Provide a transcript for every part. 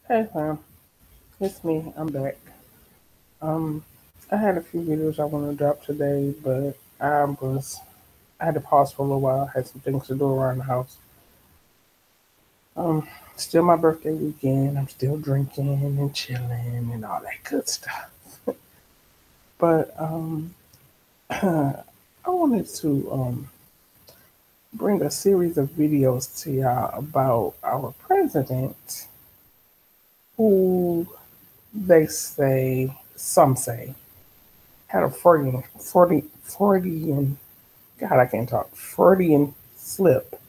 Hey fam, it's me. I'm back. Um, I had a few videos I want to drop today, but I had to pause for a little while. I had some things to do around the house. Um, Still my birthday weekend. I'm still drinking and chilling and all that good stuff. But I wanted to bring a series of videos to y'all about our president, who some say, had a Freudian, God, I can't talk, Freudian slip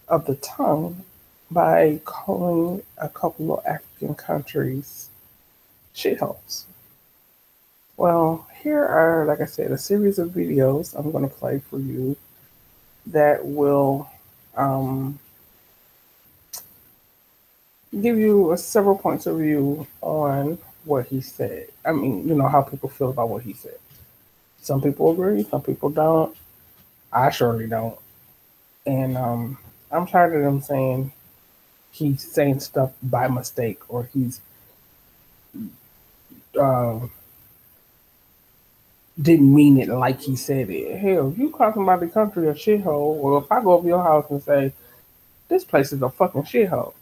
of the tongue by calling a couple of African countries shitholes. Well, here are, like I said, a series of videos I'm going to play for you that will um, give you several points of view on what he said. I mean, how people feel about what he said. Some people agree, some people don't. I surely don't. And I'm tired of them saying he's saying stuff by mistake or he's um, didn't mean it like he said it. Hell, if you call somebody country a shithole, or if I go over your house and say this place is a fucking shithole,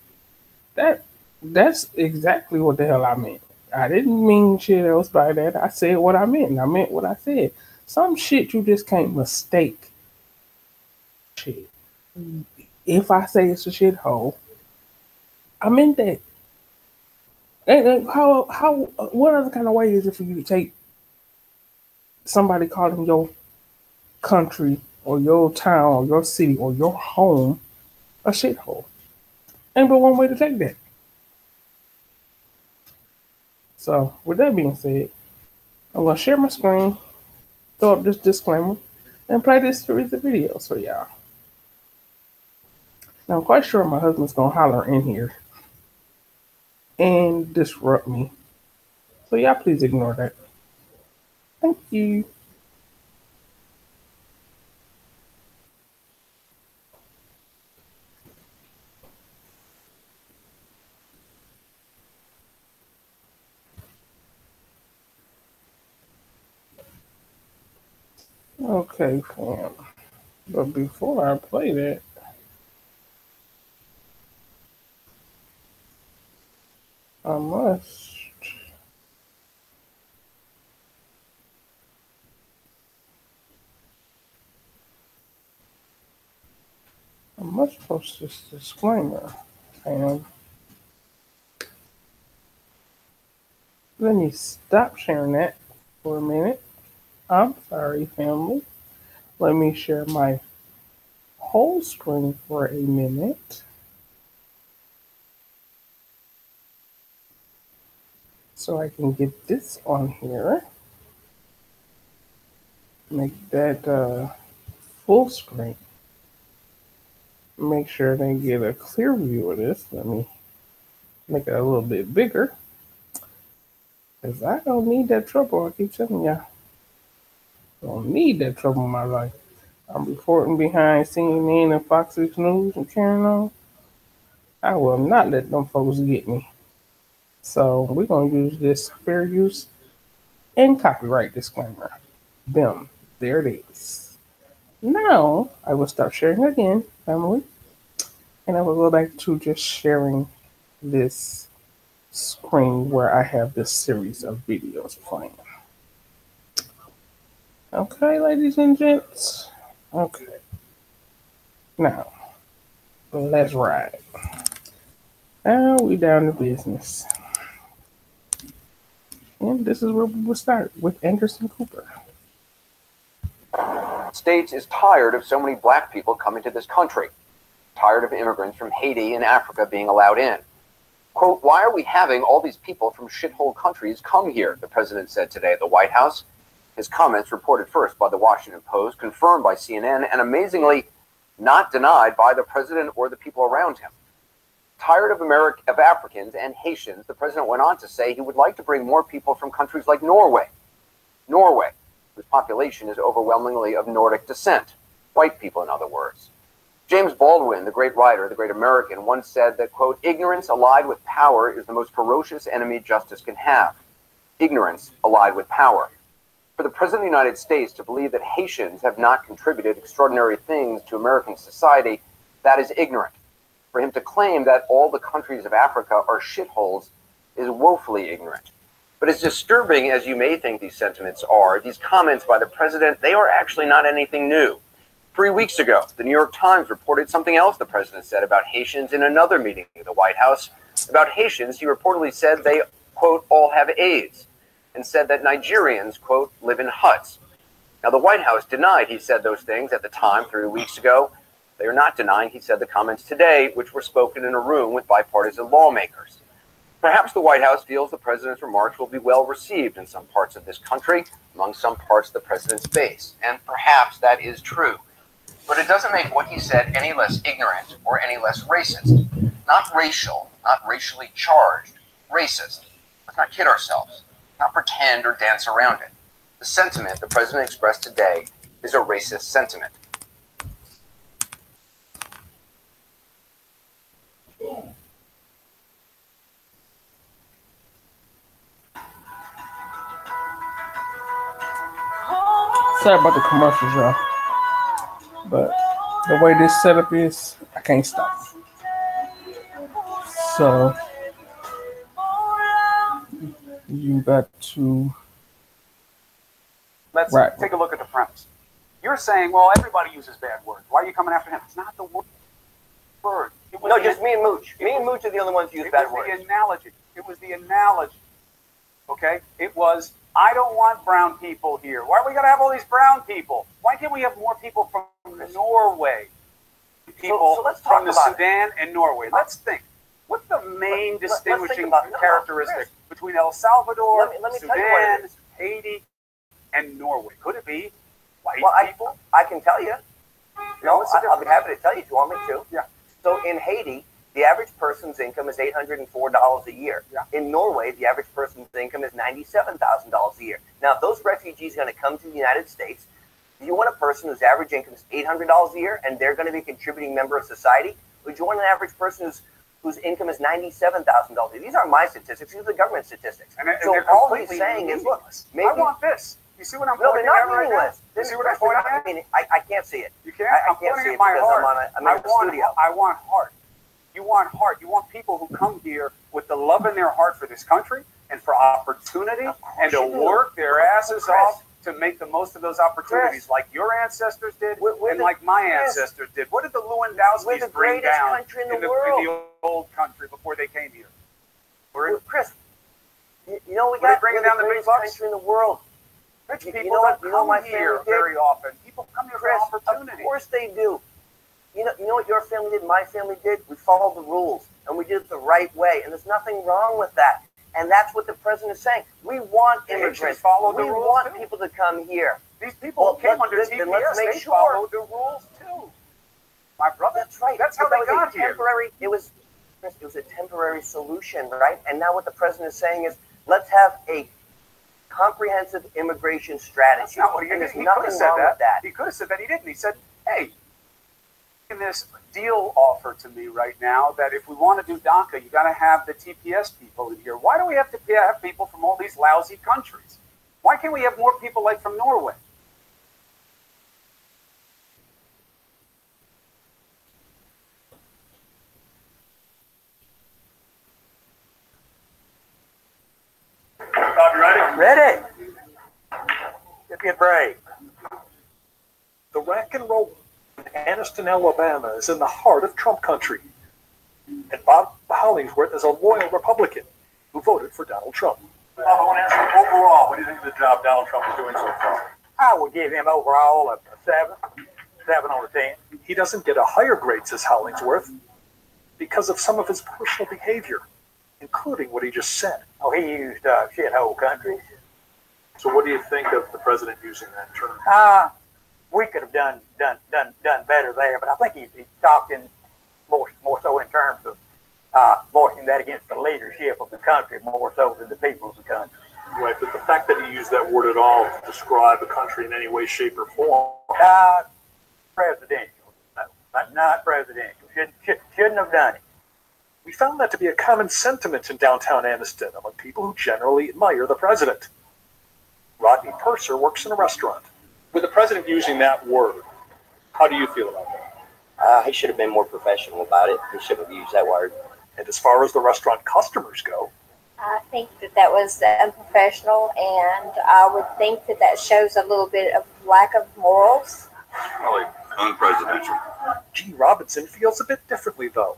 that that's exactly what the hell I meant. I didn't mean shit else by that. I said what I meant, and I meant what I said. Some shit you just can't mistake. Shit. If I say it's a shithole, I meant that. And what other kind of way is it for you to take somebody calling your country or your town or your city or your home a shithole? Ain't but one way to take that. So, with that being said, I'm gonna share my screen, throw up this disclaimer, and play this series of videos for y'all. Now, I'm quite sure my husband's gonna holler in here and disrupt me. So, y'all please ignore that. Thank you. Okay, fam. But before I play that, I must. I must post this disclaimer. And let me stop sharing that for a minute. I'm sorry, family. Let me share my whole screen for a minute so I can get this on here. Make that full screen. Make sure they get a clear view of this. Let me make it a little bit bigger because I don't need that trouble. I keep telling y'all, I don't need that trouble in my life. I'm reporting behind CNN and Fox News and carrying on. I will not let them folks get me. So we're gonna use this fair use and copyright disclaimer. Boom. There it is. Now I will stop sharing again, family, and I will go back to just sharing this screen where I have this series of videos playing. Okay, ladies and gents. Okay. Now, let's ride. Now we down to business. And this is where we will start with Anderson Cooper. States is tired of so many black people coming to this country, tired of immigrants from Haiti and Africa being allowed in. Quote, why are we having all these people from shithole countries come here, the president said today at the White House. His comments reported first by the Washington Post, confirmed by CNN, and amazingly not denied by the president or the people around him. Tired of Africans and Haitians, the president went on to say he would like to bring more people from countries like Norway, whose population is overwhelmingly of Nordic descent, white people in other words. James Baldwin, the great writer, the great American, once said that, quote, ignorance allied with power is the most ferocious enemy justice can have. Ignorance allied with power. For the President of the United States to believe that Haitians have not contributed extraordinary things to American society, that is ignorant. For him to claim that all the countries of Africa are shitholes is woefully ignorant. But as disturbing as you may think these sentiments are, these comments by the president, they are actually not anything new. 3 weeks ago, the New York Times reported something else the president said about Haitians in another meeting at the White House. About Haitians, he reportedly said they, quote, all have AIDS, and said that Nigerians, quote, live in huts. Now, the White House denied he said those things at the time 3 weeks ago. They are not denying he said the comments today, which were spoken in a room with bipartisan lawmakers. Perhaps the White House feels the president's remarks will be well received in some parts of this country, among some parts of the president's base. And perhaps that is true. But it doesn't make what he said any less ignorant or any less racist. Not racial, not racially charged, racist. Let's not kid ourselves, not pretend or dance around it. The sentiment the president expressed today is a racist sentiment. Sorry about the commercials, y'all. But the way this setup is, I can't stop. So you got to. Let's take a look at the premise. You're saying, well, everybody uses bad words. Why are you coming after him? It's not the word. No, just me and Mooch. Me and Mooch are the only ones who use bad words. It was the analogy. It was the analogy. Okay? It was, I don't want brown people here. Why are we going to have all these brown people? Why can't we have more people from Norway? People from the Sudan and Norway. Let's think. What's the main distinguishing characteristic between El Salvador, Sudan, Haiti, and Norway? Could it be white people? I can tell you. No, I'll be happy to tell you if you want me to. Yeah. So in Haiti, the average person's income is $804 a year. Yeah. In Norway, the average person's income is $97,000 a year. Now, if those refugees are going to come to the United States, do you want a person whose average income is $800 a year and they're going to be a contributing member of society? Or do you want an average person whose income is $97,000 a year? These aren't my statistics. These are the government statistics. And so all he's saying is, look, maybe, I want this. You see what I'm pointing at right now? You see what I'm pointing at? I mean, I can't see it. You can't? I can't see it because I'm in the studio. I want heart. You want heart. You want people who come here with the love in their heart for this country and for opportunity and to work their asses off to make the most of those opportunities like your ancestors did and like my ancestors did. What did the Lewandowskis bring down in the old country before they came here? Chris, you know we got bringing down the big bucks country in the world. Rich people don't come here very often. People come here for opportunity. Of course they do. You know what your family did, my family did? We followed the rules, and we did it the right way, and there's nothing wrong with that. And that's what the president is saying. We want immigrants. We want people to come here. These people came under TPS. They followed the rules, too. My brother? That's right. That's how they got here. It was a temporary solution, right? And now what the president is saying is, let's have a comprehensive immigration strategy. That's not what he did. There's nothing wrong with that. He could have said that. He didn't. He said, hey, this deal offer to me right now that if we want to do DACA, you got to have the TPS people in here. Why do we have to have people from all these lousy countries? Why can't we have more people like from Norway? Bob, you ready? Ready. Get brave. The rock and roll in Anniston, Alabama is in the heart of Trump country. And Bob Hollingsworth is a loyal Republican who voted for Donald Trump. Bob, I want to ask you, overall, what do you think of the job Donald Trump is doing so far? I would give him overall a 7 out of 10. He doesn't get a higher grade, says Hollingsworth, because of some of his personal behavior, including what he just said. Oh, he used shithole countries. So what do you think of the president using that term? We could have done better there, but I think he's talked in more so in terms of voicing that against the leadership of the country more so than the people of the country. Right, but the fact that he used that word at all to describe a country in any way, shape, or form. Presidential. No, not presidential. Shouldn't have done it. We found that to be a common sentiment in downtown Anniston among people who generally admire the president. Rodney Purser works in a restaurant. With the president using that word, how do you feel about that? He should have been more professional about it. He shouldn't have used that word. And as far as the restaurant customers go, I think that was unprofessional, and I would think that shows a little bit of lack of morals. Probably unpresidential. G. Robinson feels a bit differently, though.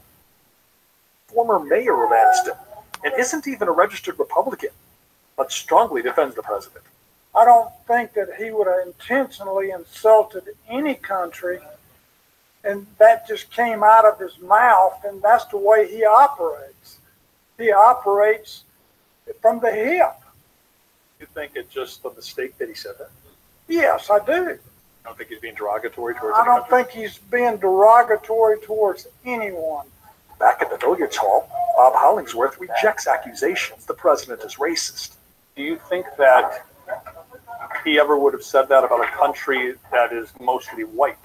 Former mayor of Anniston, and isn't even a registered Republican, but strongly defends the president. I don't think that he would have intentionally insulted any country, and that just came out of his mouth, and that's the way he operates. He operates from the hip. You think it's just a mistake that he said that? Yes, I do. I don't think he's being derogatory towards I any don't country? think he's being derogatory towards anyone. Back at the billiards hall, Bob Hollingsworth rejects accusations the president is racist. Do you think that he ever would have said that about a country that is mostly white?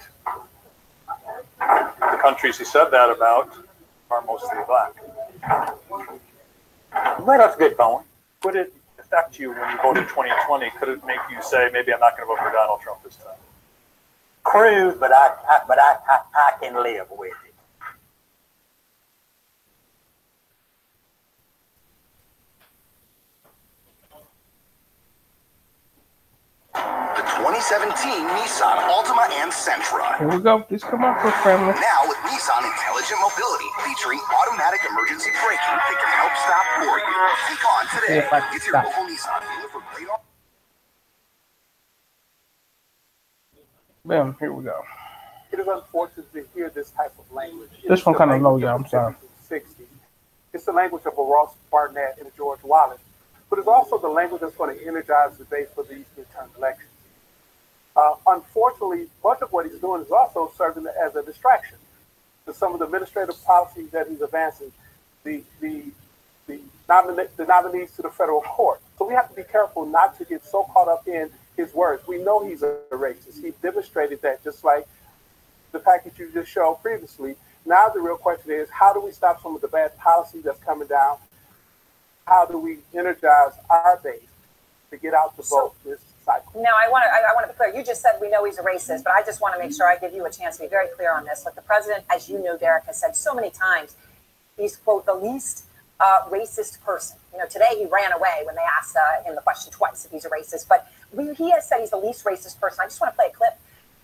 The countries he said that about are mostly black. Well, that's a good point. Would it affect you when you voted 2020? Could it make you say, maybe I'm not going to vote for Donald Trump this time? Crude, but I can live with it. The 2017 Nissan Altima and Sentra. Here we go. This commercial, family. Now with Nissan Intelligent Mobility, featuring automatic emergency braking that can help stop for you. Take on today. If I can Get your stop. local Nissan dealer for great offers. Bam, here we go. It is unfortunate to hear this type of language. This one kind of low, y'all. I'm sorry. It's the language of a Ross Barnett and a George Wallace, but it's also the language that's going to energize the base for these midterm elections. Unfortunately, much of what he's doing is also serving as a distraction to some of the administrative policies that he's advancing, the nominees to the federal court. So we have to be careful not to get so caught up in his words. We know he's a racist. He demonstrated that, just like the package you just showed previously. Now the real question is, how do we stop some of the bad policy that's coming down? How do we energize our base to get out to vote this cycle? Now, I want to be clear. You just said we know he's a racist, but I just want to make sure I give you a chance to be very clear on this. Look, the president, as you know, Derek, has said so many times, he's, quote, the least racist person. You know, today he ran away when they asked him the question twice if he's a racist, but he has said he's the least racist person. I just want to play a clip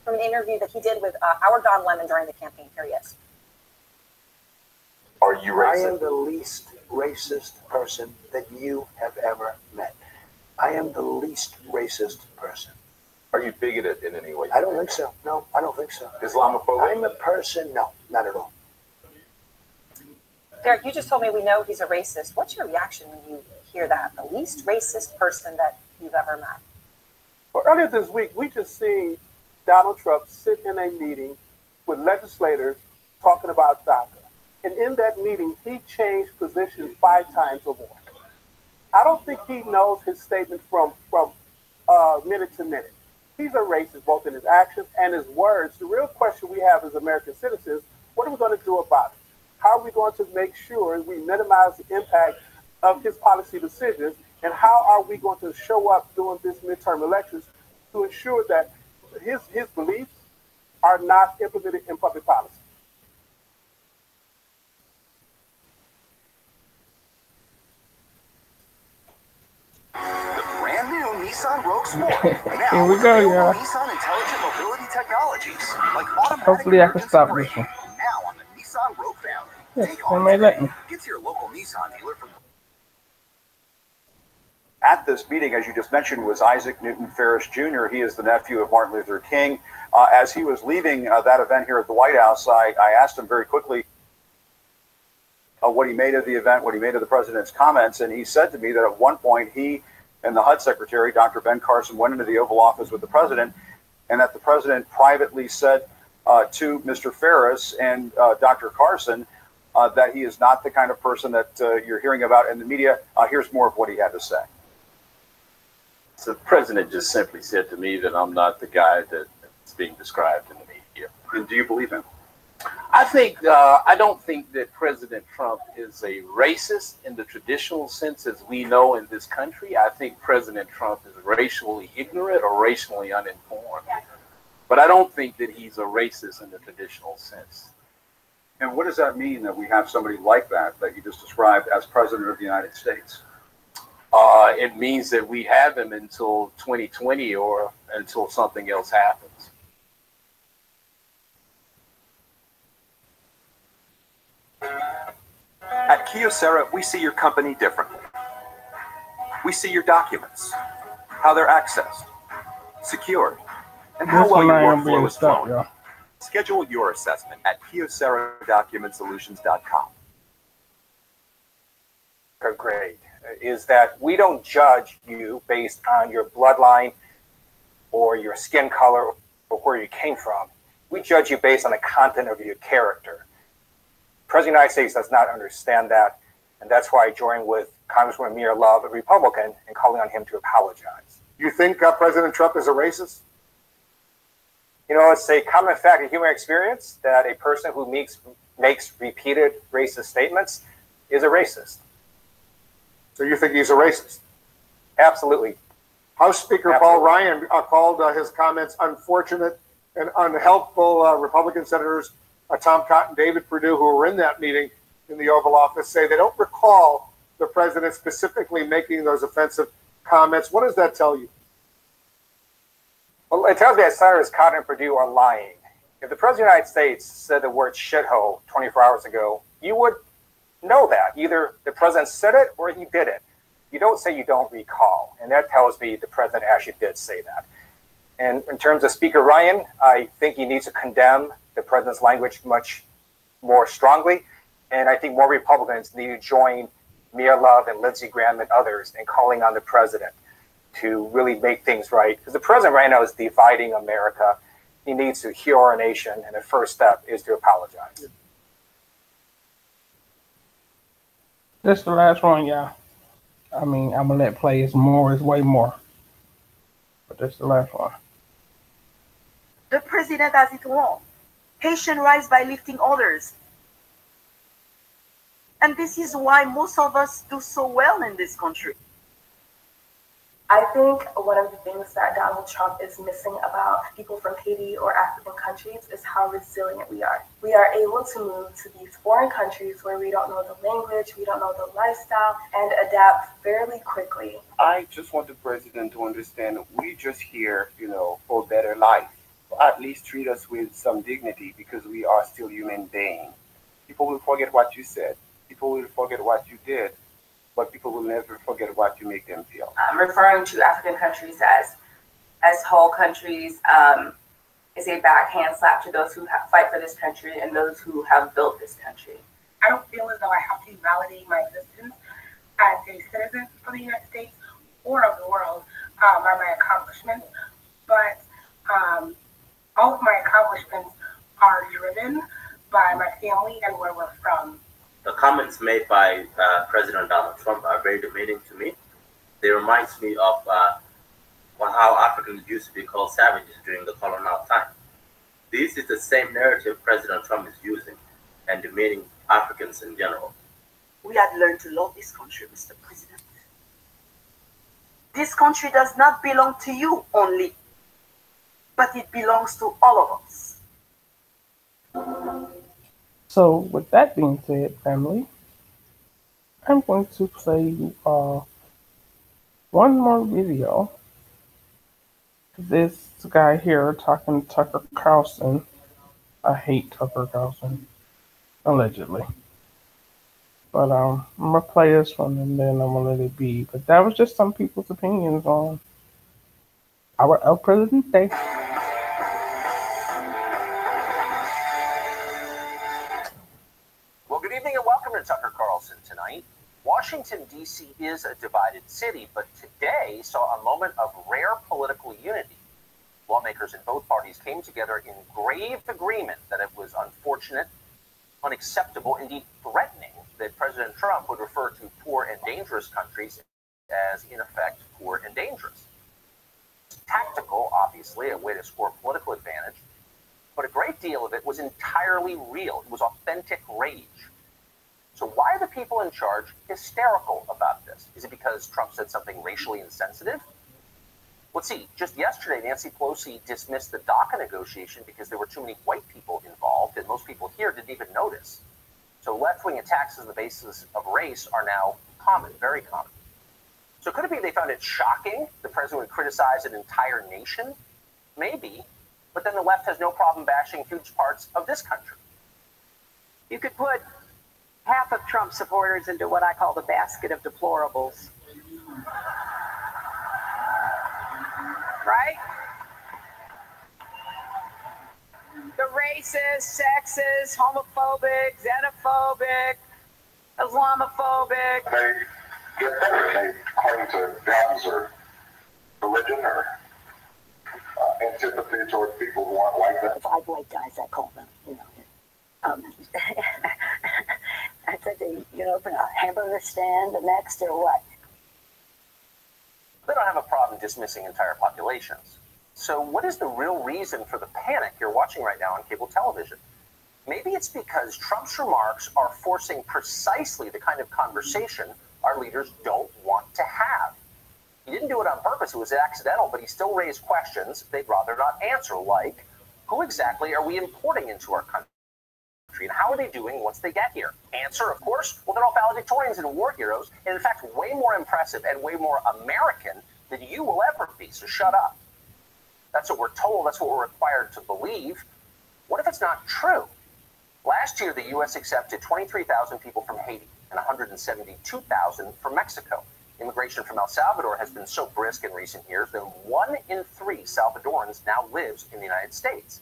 from an interview that he did with our Don Lemon during the campaign. Here he is. Are you racist? I am the least racist person that you have ever met. I am the least racist person. Are you bigoted in any way? I don't think so. No, I don't think so. Islamophobic? I'm a person, no, not at all. Derek, you just told me we know he's a racist. What's your reaction when you hear that? The least racist person that you've ever met? Well, earlier this week, we just seen Donald Trump sit in a meeting with legislators talking about DACA. And in that meeting, he changed positions 5 times or more. I don't think he knows his statement from minute to minute. He's a racist, both in his actions and his words. The real question we have as American citizens, what are we going to do about it? How are we going to make sure we minimize the impact of his policy decisions? And how are we going to show up during this midterm elections to ensure that his beliefs are not implemented in public policy? Brand new Nissan Rogue Sport. Now, Here we go, y'all. Nissan Intelligent Mobility Technologies, like automatic Hopefully I can emergency stop braking. this one. Now on the Nissan Rogue family. Yes, Take they on may let today. me. Get to your local Nissan dealer for. At this meeting, as you just mentioned, was Isaac Newton Ferris Jr. He is the nephew of Martin Luther King. As he was leaving that event here at the White House, I asked him very quickly what he made of the event, what he made of the president's comments, and he said to me that at one point he and the HUD secretary, Dr. Ben Carson, went into the Oval Office with the president, and that the president privately said to Mr. Ferris and Dr. Carson that he is not the kind of person that you're hearing about in the media. Here's more of what he had to say. So the president just simply said to me that I'm not the guy that's being described in the media. And do you believe him? I don't think that President Trump is a racist in the traditional sense as we know in this country. I think President Trump is racially ignorant or racially uninformed. But I don't think that he's a racist in the traditional sense. And what does that mean that we have somebody like that you just described as President of the United States? It means that we have him until 2020 or until something else happens. At Kyocera, we see your company differently. We see your documents, how they're accessed, secured, and how well your workflow is flowing. Schedule your assessment at KyoceraDocumentSolutions.com. Great is that we don't judge you based on your bloodline or your skin color or where you came from. We judge you based on the content of your character. The President of the United States does not understand that, and that's why I joined with Congresswoman Mira Love, a Republican, in calling on him to apologize. You think President Trump is a racist? You know, it's a common fact in human experience that a person who makes repeated racist statements is a racist. So you think he's a racist? Absolutely. House Speaker Paul Ryan called his comments unfortunate and unhelpful. Republican Senators Tom Cotton, David Perdue, who were in that meeting in the Oval Office, say they don't recall the president specifically making those offensive comments. What does that tell you? Well, it tells me that Senators Cotton and Perdue are lying. If the President of the United States said the word shithole 24 hours ago, you would know that. Either the President said it or he did it. You don't say you don't recall. And that tells me the President actually did say that. And in terms of Speaker Ryan, I think he needs to condemn the President's language much more strongly. And I think more Republicans need to join Mira Love and Lindsey Graham and others in calling on the President to really make things right. Because the President right now is dividing America. He needs to heal our nation, and the first step is to apologize. This is the last one, y'all. I mean, I'm going to let play. It's more, it's way more. But this is the last one. The President has it wrong. Haitian rise by lifting others. And this is why most of us do so well in this country. I think one of the things that Donald Trump is missing about people from Haiti or African countries is how resilient we are. We are able to move to these foreign countries where we don't know the language, we don't know the lifestyle, and adapt fairly quickly. I just want the president to understand we just here, for better life. At least treat us with some dignity because we are still human beings. People will forget what you said. People will forget what you did. But people will never forget what you make them feel. I'm referring to African countries as whole countries is a backhand slap to those who fight for this country and those who have built this country. I don't feel as though I have to validate my existence as a citizen of the United States or of the world by my accomplishments, but all of my accomplishments are driven by my family and where we're from. The comments made by President Donald Trump are very demeaning to me. They remind me of how Africans used to be called savages during the colonial time. This is the same narrative President Trump is using and demeaning Africans in general. We had learned to love this country, Mr. President. This country does not belong to you only, but it belongs to all of us. So, with that being said, family, I'm going to play you one more video. This guy here talking to Tucker Carlson. I hate Tucker Carlson, allegedly. But I'm going to play this one and then I'm going to let it be. But that was just some people's opinions on our El Presidente. Well, good evening and welcome to Tucker Carlson tonight. Washington, D.C. is a divided city, but today saw a moment of rare political unity. Lawmakers in both parties came together in grave agreement that it was unfortunate, unacceptable, indeed threatening that President Trump would refer to poor and dangerous countries as, in effect, poor and dangerous. Tactical, obviously, a way to score political advantage. but a great deal of it was entirely real. It was authentic rage. So why are the people in charge hysterical about this? Is it because Trump said something racially insensitive? Let's see, just yesterday, Nancy Pelosi dismissed the DACA negotiation because there were too many white people involved, and most people here didn't even notice. So left-wing attacks on the basis of race are now common, very common. So could it be they found it shocking the president would criticize an entire nation? Maybe, but then the left has no problem bashing huge parts of this country. You could put half of Trump supporters into what I call the basket of deplorables. Right? The racist, sexist, homophobic, xenophobic, Islamophobic. They get better. They claim to values or religion or antipathy toward people who aren't like that. 5 white guys, I call them, I said, you open a hamburger stand next or what? They don't have a problem dismissing entire populations. So what is the real reason for the panic you're watching right now on cable television? Maybe it's because Trump's remarks are forcing precisely the kind of conversation our leaders don't want to have. He didn't do it on purpose, it was accidental, but he still raised questions they'd rather not answer, like, who exactly are we importing into our country? And how are they doing once they get here? Answer, of course, well, they're all valedictorians and war heroes, and in fact, way more impressive and way more American than you will ever be, so shut up. That's what we're told, that's what we're required to believe. What if it's not true? Last year, the U.S. accepted 23,000 people from Haiti and 172,000 from Mexico. Immigration from El Salvador has been so brisk in recent years that 1 in 3 Salvadorans now lives in the United States.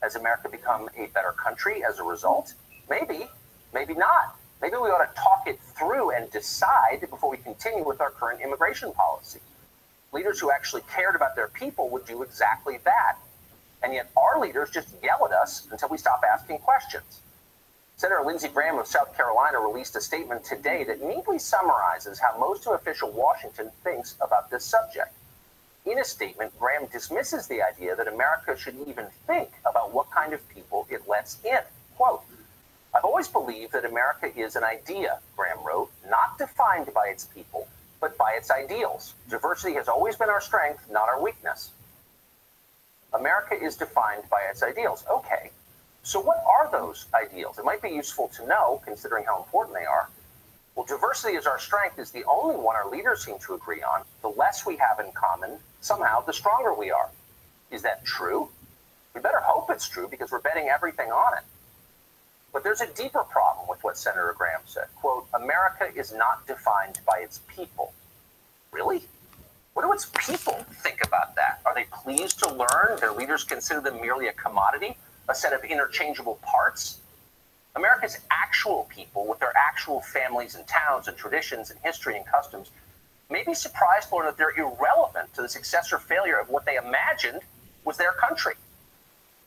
Has America become a better country as a result? Maybe, maybe not. Maybe we ought to talk it through and decide before we continue with our current immigration policy. Leaders who actually cared about their people would do exactly that. And yet our leaders just yell at us until we stop asking questions. Senator Lindsey Graham of South Carolina released a statement today that neatly summarizes how most of official Washington thinks about this subject. In a statement, Graham dismisses the idea that America should even think about what kind of people it lets in. Quote, I've always believed that America is an idea, Graham wrote, not defined by its people, but by its ideals. Diversity has always been our strength, not our weakness. America is defined by its ideals. Okay, so what are those ideals? It might be useful to know, considering how important they are. Well, diversity is our strength is the only one our leaders seem to agree on. The less we have in common, somehow, the stronger we are. Is that true? We better hope it's true because we're betting everything on it. But there's a deeper problem with what Senator Graham said. Quote, America is not defined by its people. Really? What do its people think about that? Are they pleased to learn their leaders consider them merely a commodity, a set of interchangeable parts? America's actual people, with their actual families and towns and traditions and history and customs, may be surprised to learn that they're irrelevant to the success or failure of what they imagined was their country.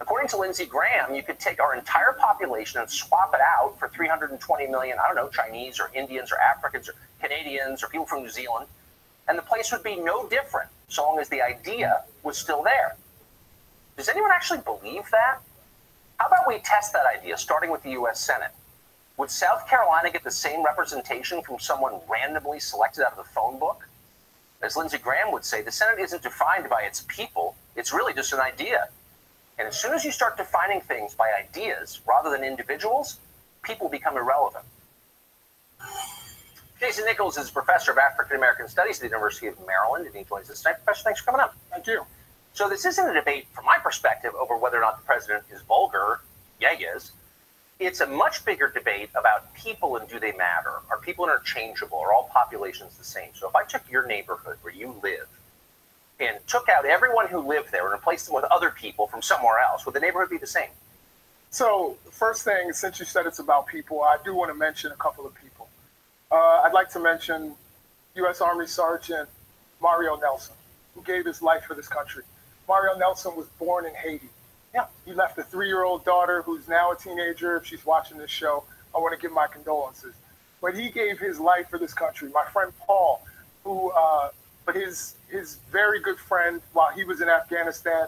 According to Lindsey Graham, you could take our entire population and swap it out for 320 million, I don't know, Chinese or Indians or Africans or Canadians or people from New Zealand, and the place would be no different so long as the idea was still there. Does anyone actually believe that? How about we test that idea, starting with the U.S. Senate? Would South Carolina get the same representation from someone randomly selected out of the phone book? As Lindsey Graham would say, the Senate isn't defined by its people. It's really just an idea. And as soon as you start defining things by ideas rather than individuals, people become irrelevant. Jason Nichols is a professor of African American Studies at the University of Maryland, and he joins us tonight. Professor, thanks for coming up. Thank you. So this isn't a debate, from my perspective, over whether or not the president is vulgar. Yeah, he is. It's a much bigger debate about people and do they matter? Are people interchangeable? Are all populations the same? So if I took your neighborhood where you live and took out everyone who lived there and replaced them with other people from somewhere else, would the neighborhood be the same? So first thing, since you said it's about people, I do want to mention a couple of people. I'd like to mention U.S. Army Sergeant Mario Nelson, who gave his life for this country. Mario Nelson was born in Haiti. Yeah, he left a 3-year-old daughter who's now a teenager. If she's watching this show, I want to give my condolences. But he gave his life for this country. My friend Paul, who, but his very good friend, while he was in Afghanistan,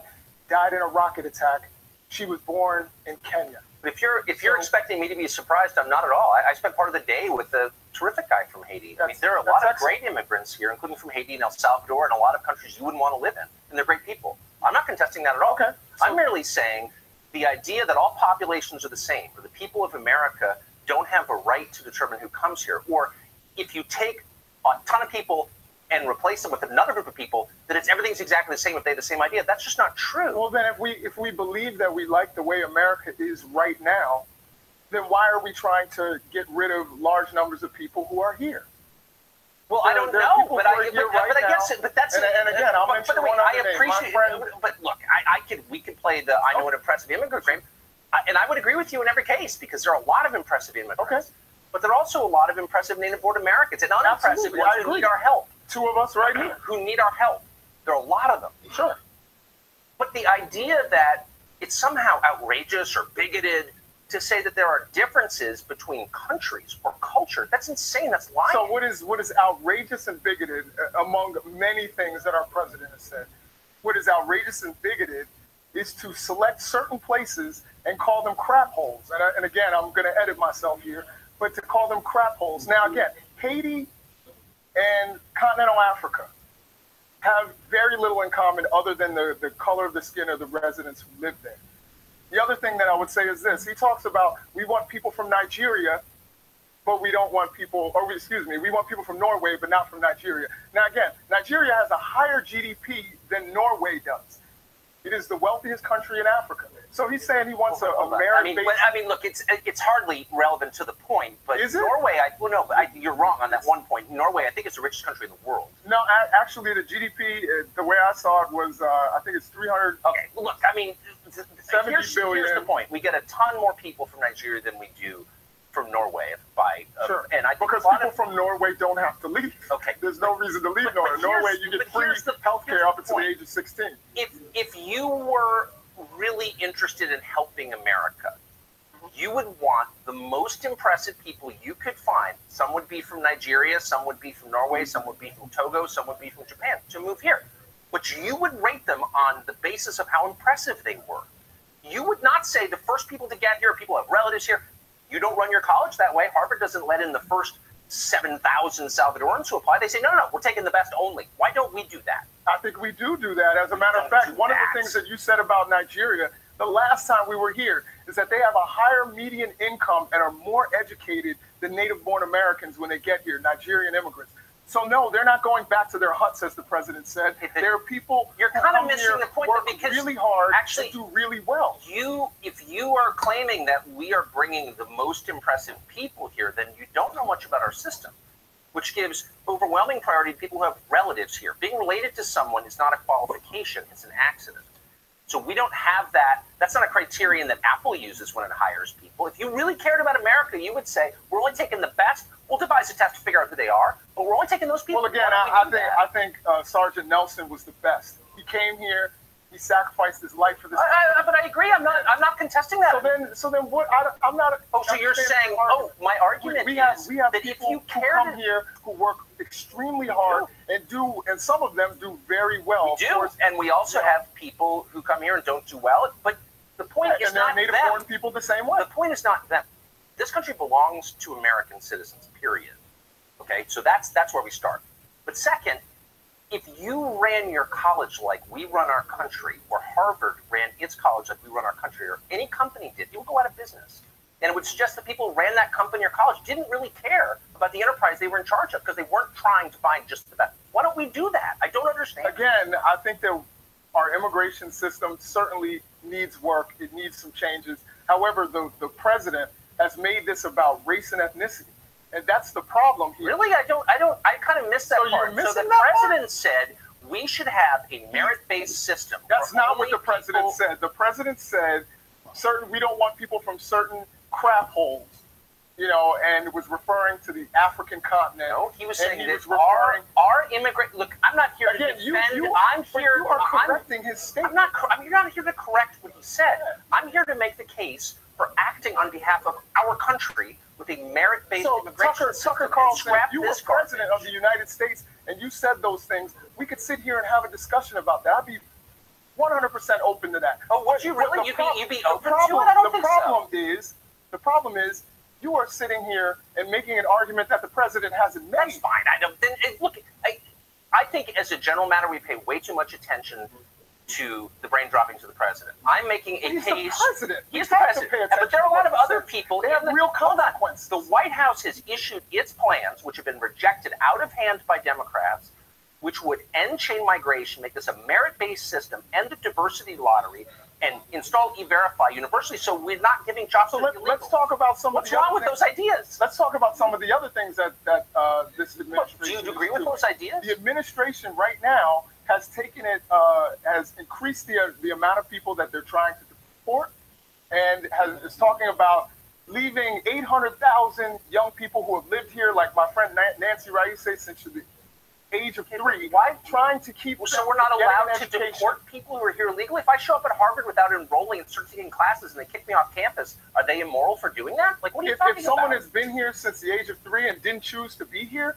died in a rocket attack she was born in Kenya. But if you're expecting me to be surprised, I'm not at all. I spent part of the day with a terrific guy from Haiti. I mean, there are a lot of great immigrants here, including from Haiti and El Salvador and a lot of countries you wouldn't want to live in, and they're great people. I'm not contesting that at all. Okay. I'm merely saying the idea that all populations are the same, or the people of America don't have a right to determine who comes here, or if you take a ton of people and replace them with another group of people, that everything's exactly the same if they have the same idea. That's just not true. Well, then if we believe that we like the way America is right now, then why are we trying to get rid of large numbers of people who are here? Well, I don't know, but I guess that's and again, I'll mention one other name. Appreciate it, but look, we could play the I know an impressive immigrant game, and I would agree with you in every case because there are a lot of impressive immigrants. Okay. But there are also a lot of impressive native-born Americans and unimpressive ones who need our help. Two of us right here. Who need our help. There are a lot of them. Sure. But the idea that it's somehow outrageous or bigoted to say that there are differences between countries or culture, that's insane. That's lying. So what is outrageous and bigoted among many things that our president has said? What is outrageous and bigoted is to select certain places and call them crap holes. And again, I'm going to edit myself here, but to call them crap holes. Now, again, Haiti and continental Africa have very little in common other than the color of the skin of the residents who live there. The other thing that I would say is this. He talks about we want people from Nigeria, but we don't want people, or excuse me, we want people from Norway, but not from Nigeria. Now, again, Nigeria has a higher GDP than Norway does. It is the wealthiest country in Africa. So he's saying he wants a merit-based... I mean, look, it's hardly relevant to the point, but is it? Norway, you're wrong on that one point. Norway, I think, is the richest country in the world. No, actually, the GDP, the way I saw it was, I think it's 300... Okay, look, I mean, here's the point. We get a ton more people from Nigeria than we do from Norway. Sure, and because people from Norway don't have to leave. Okay. There's no reason to leave Norway. Norway, you get free health care up until the age of 16. If you were really interested in helping America, you would want the most impressive people you could find. Some would be from Nigeria, some would be from Norway, some would be from Togo, some would be from Japan to move here. But you would rate them on the basis of how impressive they were. You would not say the first people to get here are people who have relatives here. You don't run your college that way. Harvard doesn't let in the first 7,000 Salvadorans who apply. They say, no, we're taking the best only. Why don't we do that? I think we do that. As a matter of fact, one of the things that you said about Nigeria the last time we were here is that they have a higher median income and are more educated than native-born Americans when they get here, Nigerian immigrants. So no, they're not going back to their huts, as the president said. There are people you're kind of missing the point work because really hard actually and do really well. If you are claiming that we are bringing the most impressive people here, then you don't know much about our system, which gives overwhelming priority to people who have relatives here. Being related to someone is not a qualification; it's an accident. So we don't have that. That's not a criterion that Apple uses when it hires people. If you really cared about America, you would say, we're only taking the best. We'll devise a test to figure out who they are, but we're only taking those people. Well, again, I think Sergeant Nelson was the best. He came here. He sacrificed his life for this. But I agree. I'm not contesting that. So then what? I'm not. So you're saying? My argument is that if you come here who work extremely hard and some of them do very well. We do, and we also have people who come here and don't do well. But the point is not them. Native-born people the same way. The point is not them. This country belongs to American citizens. Period. Okay, so that's where we start. But second, if you ran your college like we run our country, or Harvard ran its college like we run our country, or any company did, it would go out of business. And it would suggest that people who ran that company or college didn't really care about the enterprise they were in charge of because they weren't trying to find just the best. Why don't we do that? I don't understand. Again, I think that our immigration system certainly needs work. It needs some changes. However, the president has made this about race and ethnicity. And that's the problem here. Really? I kind of missed that part. So the president said we should have a merit-based system. That's not what the president said. The president said we don't want people from certain crap holes, and was referring to the African continent. No, he was saying that our immigrant. Look, I'm not here to defend. You are correcting his statement. You're not here to correct what he said. I'm here to make the case for acting on behalf of our country with a merit-based immigration system. Tucker Carlson, if you were president of the United States and you said those things, we could sit here and have a discussion about that. 100% open to that. Oh, would you really? You'd be open to it? I don't think so. The problem is, you are sitting here and making an argument that the president hasn't made. That's fine. I don't. Look, I think as a general matter, we pay way too much attention to the brain droppings of the president. I'm making a He's case. The president. He's the president. But there are a lot of other people. They have real consequences. The White House has issued its plans, which have been rejected out of hand by Democrats, which would end chain migration, make this a merit-based system, end the diversity lottery, and install E-Verify universally, so we're not giving jobs to the illegal. Let's talk about some What's of the wrong with those ideas? Let's talk about some of the other things that this administration. Do you agree with those ideas? The administration right now has taken it, has increased the amount of people that they're trying to deport, and is talking about leaving 800,000 young people who have lived here, like my friend Nancy Raise, since the age of 3. Why trying to keep? So we're not allowed to deport people who are here illegally? If I show up at Harvard without enrolling and starting taking classes and they kick me off campus, are they immoral for doing that? Like, what are you talking about? If someone has been here since the age of 3 and didn't choose to be here,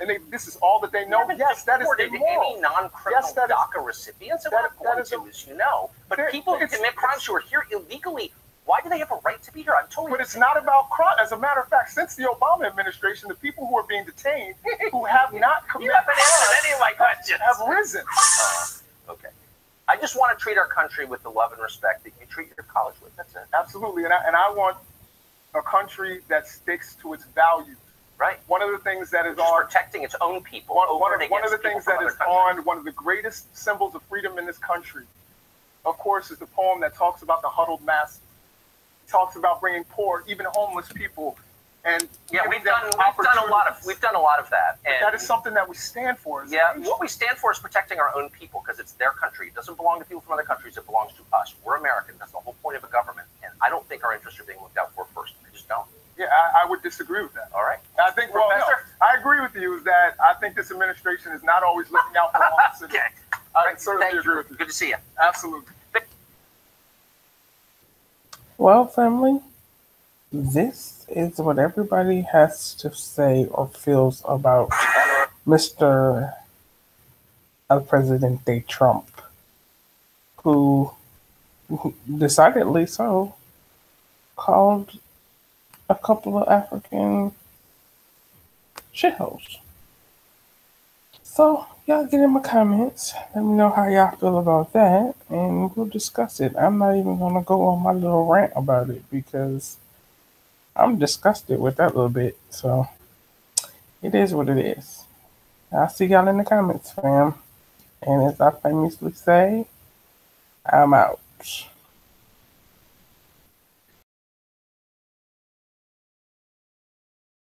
and this is all that they know, yes, that is immoral. Any non-criminal DACA recipients, and we're not going to, as you know. But people who commit crimes who are here illegally, why do they have a right to be here? I'm totally. But it's not about crime. As a matter of fact, since the Obama administration, the people who are being detained, who have not committed, you haven't answered any of my questions, have risen. Okay. I just want to treat our country with the love and respect that you treat your college with. That's it. Absolutely, and I want a country that sticks to its values. Right. One of the things that is protecting its own people. One of the things that is on one of the greatest symbols of freedom in this country, of course, is the poem that talks about the huddled masses. Talks about bringing poor, even homeless people, and we've done a lot of that. And that is something that we stand for. What we stand for is protecting our own people because it's their country. It doesn't belong to people from other countries. It belongs to us. We're American. That's the whole point of a government. And I don't think our interests are being looked out for first. I just don't. Yeah, I would disagree with that. All right. I think, I agree with you that I think this administration is not always looking out for all the citizens. Okay. I certainly agree with you. Good to see you. Absolutely. Well, family, this is what everybody has to say or feels about Mr. El Presidente Trump, who decidedly so called a couple of African shitholes. So y'all get in my comments. Let me know how y'all feel about that, and we'll discuss it. I'm not even gonna go on my little rant about it because I'm disgusted with that little bit. So it is what it is. I'll see y'all in the comments, fam. And as I famously say, I'm out.